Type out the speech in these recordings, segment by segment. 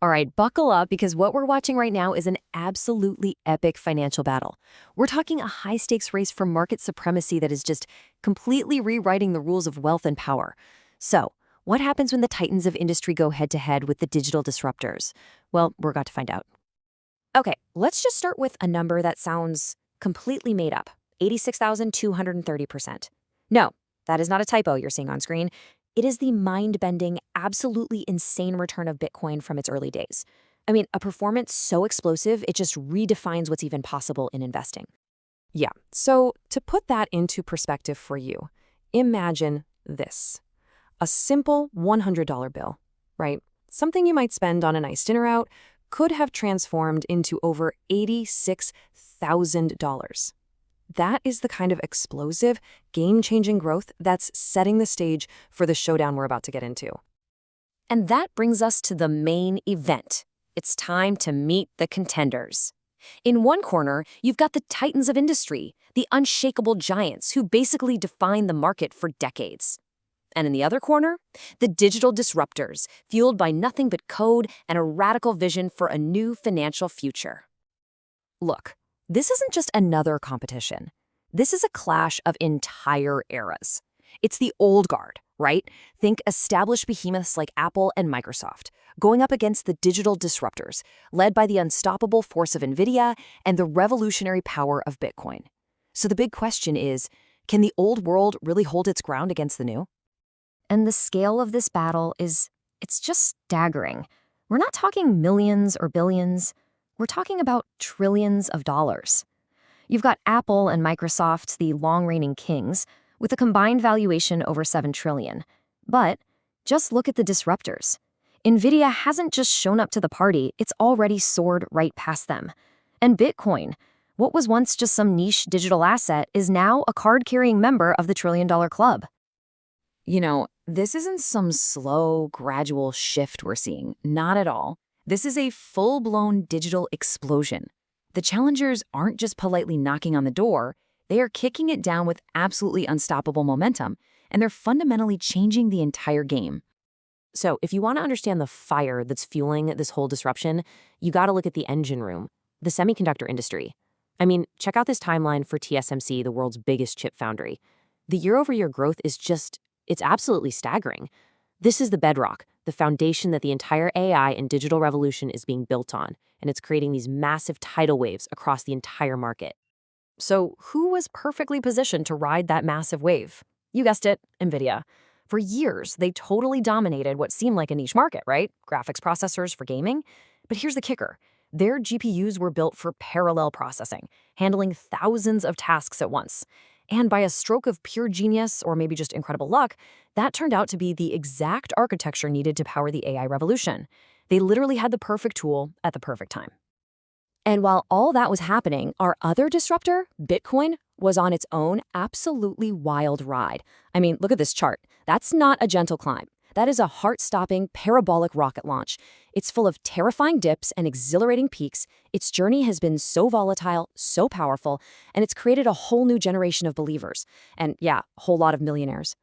All right, buckle up because what we're watching right now is an absolutely epic financial battle. We're talking a high-stakes race for market supremacy that is just completely rewriting the rules of wealth and power. So, what happens when the titans of industry go head-to-head with the digital disruptors? Well, we're about to find out. Okay, let's just start with a number that sounds completely made up, 86,230%. No, that is not a typo you're seeing on screen. It is the mind-bending, absolutely insane return of Bitcoin from its early days. I mean, a performance so explosive, it just redefines what's even possible in investing. Yeah, so to put that into perspective for you, imagine this. A simple $100 bill, right? Something you might spend on a nice dinner out could have transformed into over $86,000. That is the kind of explosive, game-changing growth that's setting the stage for the showdown we're about to get into. And that brings us to the main event. It's time to meet the contenders. In one corner, you've got the titans of industry, the unshakable giants who basically define the market for decades. And in the other corner, the digital disruptors, fueled by nothing but code and a radical vision for a new financial future. Look, this isn't just another competition. This is a clash of entire eras. It's the old guard, right? Think established behemoths like Apple and Microsoft, going up against the digital disruptors, led by the unstoppable force of NVIDIA and the revolutionary power of Bitcoin. So the big question is, can the old world really hold its ground against the new? And the scale of this battle it's just staggering. We're not talking millions or billions. We're talking about trillions of dollars. You've got Apple and Microsoft, the long-reigning kings, with a combined valuation over $7 trillion. But just look at the disruptors. NVIDIA hasn't just shown up to the party, it's already soared right past them. And Bitcoin, what was once just some niche digital asset, is now a card-carrying member of the trillion-dollar club. You know, this isn't some slow, gradual shift we're seeing. Not at all. This is a full-blown digital explosion. The challengers aren't just politely knocking on the door, they are kicking it down with absolutely unstoppable momentum, and they're fundamentally changing the entire game. So if you want to understand the fire that's fueling this whole disruption, you got to look at the engine room, the semiconductor industry. I mean, check out this timeline for TSMC, the world's biggest chip foundry. The year-over-year growth is it's absolutely staggering. This is the bedrock, the foundation that the entire AI and digital revolution is being built on, and it's creating these massive tidal waves across the entire market. So who was perfectly positioned to ride that massive wave? You guessed it, NVIDIA. For years, they totally dominated what seemed like a niche market, right? Graphics processors for gaming. But here's the kicker. Their GPUs were built for parallel processing, handling thousands of tasks at once. And by a stroke of pure genius, or maybe just incredible luck, that turned out to be the exact architecture needed to power the AI revolution. They literally had the perfect tool at the perfect time. And while all that was happening, our other disruptor, Bitcoin, was on its own absolutely wild ride. I mean, look at this chart. That's not a gentle climb. That is a heart-stopping, parabolic rocket launch. It's full of terrifying dips and exhilarating peaks. Its journey has been so volatile, so powerful, and it's created a whole new generation of believers. And yeah, a whole lot of millionaires.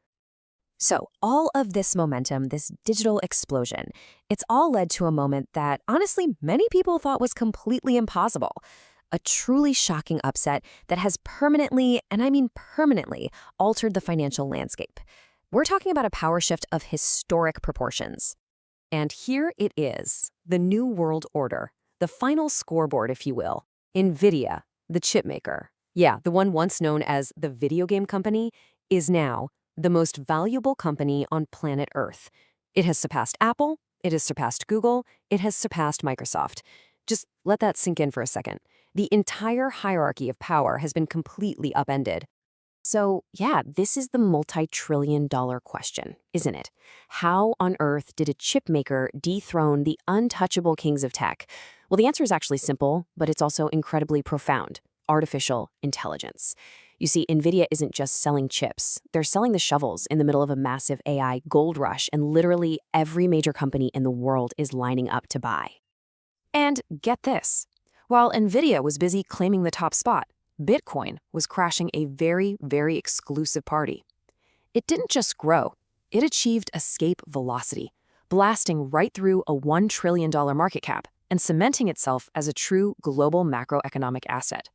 So all of this momentum, this digital explosion, it's all led to a moment that, honestly, many people thought was completely impossible. A truly shocking upset that has permanently, and I mean permanently, altered the financial landscape. We're talking about a power shift of historic proportions. And here it is, the new world order, the final scoreboard, if you will. NVIDIA, the chip maker, yeah, the one once known as the video game company, is now the most valuable company on planet Earth. It has surpassed Apple, it has surpassed Google, it has surpassed Microsoft. Just let that sink in for a second. The entire hierarchy of power has been completely upended. So, yeah, this is the multi-trillion-dollar question, isn't it? How on earth did a chip maker dethrone the untouchable kings of tech? Well, the answer is actually simple, but it's also incredibly profound: artificial intelligence. You see, NVIDIA isn't just selling chips. They're selling the shovels in the middle of a massive AI gold rush, and literally every major company in the world is lining up to buy. And get this. While NVIDIA was busy claiming the top spot, Bitcoin was crashing a very, very exclusive party. It didn't just grow. It achieved escape velocity, blasting right through a $1 trillion market cap and cementing itself as a true global macroeconomic asset.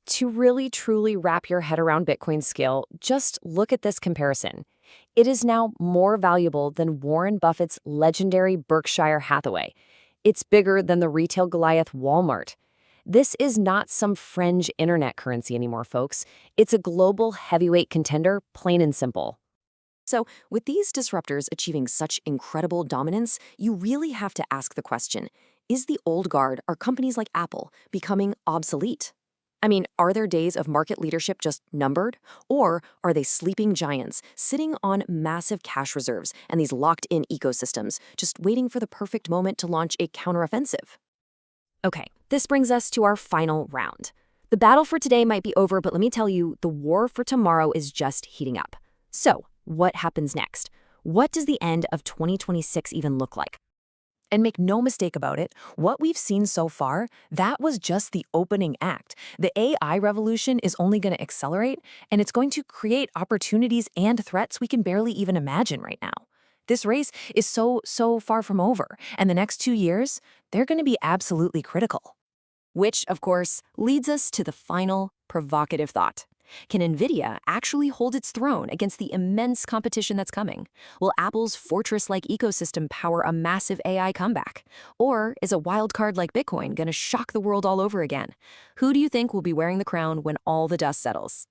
To really truly wrap your head around Bitcoin's scale, just look at this comparison. It is now more valuable than Warren Buffett's legendary Berkshire Hathaway. It's bigger than the retail Goliath Walmart. This is not some fringe internet currency anymore, folks. It's a global heavyweight contender, plain and simple. So, with these disruptors achieving such incredible dominance, you really have to ask the question, is the old guard, are companies like Apple, becoming obsolete? I mean, are their days of market leadership just numbered? Or are they sleeping giants, sitting on massive cash reserves and these locked-in ecosystems, just waiting for the perfect moment to launch a counteroffensive? Okay, this brings us to our final round. The battle for today might be over, but let me tell you, the war for tomorrow is just heating up. So, what happens next? What does the end of 2026 even look like? And make no mistake about it, what we've seen so far, that was just the opening act. The AI revolution is only going to accelerate, and it's going to create opportunities and threats we can barely even imagine right now. This race is so far from over, and the next 2 years, they're going to be absolutely critical. Which, of course, leads us to the final provocative thought. Can NVIDIA actually hold its throne against the immense competition that's coming? Will Apple's fortress-like ecosystem power a massive AI comeback? Or is a wildcard like Bitcoin going to shock the world all over again? Who do you think will be wearing the crown when all the dust settles?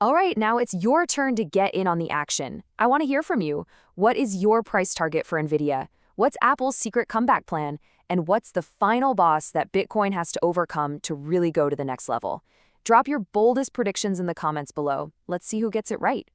All right, now it's your turn to get in on the action. I want to hear from you. What is your price target for NVIDIA? What's Apple's secret comeback plan? And what's the final boss that Bitcoin has to overcome to really go to the next level? Drop your boldest predictions in the comments below. Let's see who gets it right.